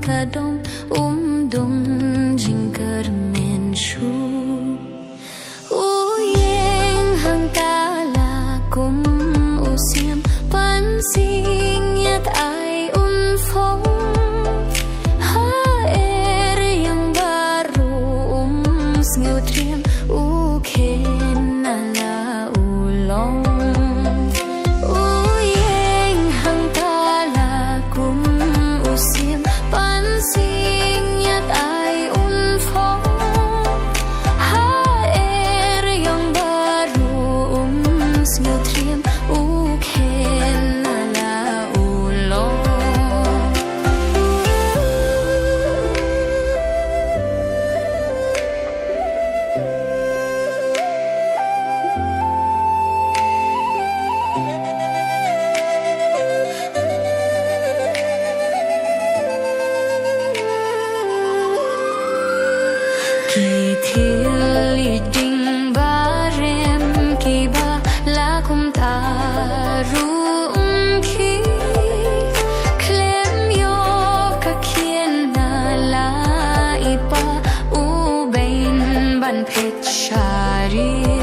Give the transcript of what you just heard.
kadom dong jingkar menshu uyeng hang tala kum usiam pansing yat ai phong ha yang baru sngeu triam ken ala ulong Ki ding barem ki ba la kum taru ki klem yo ka kien na la ipa u bain ban pet shari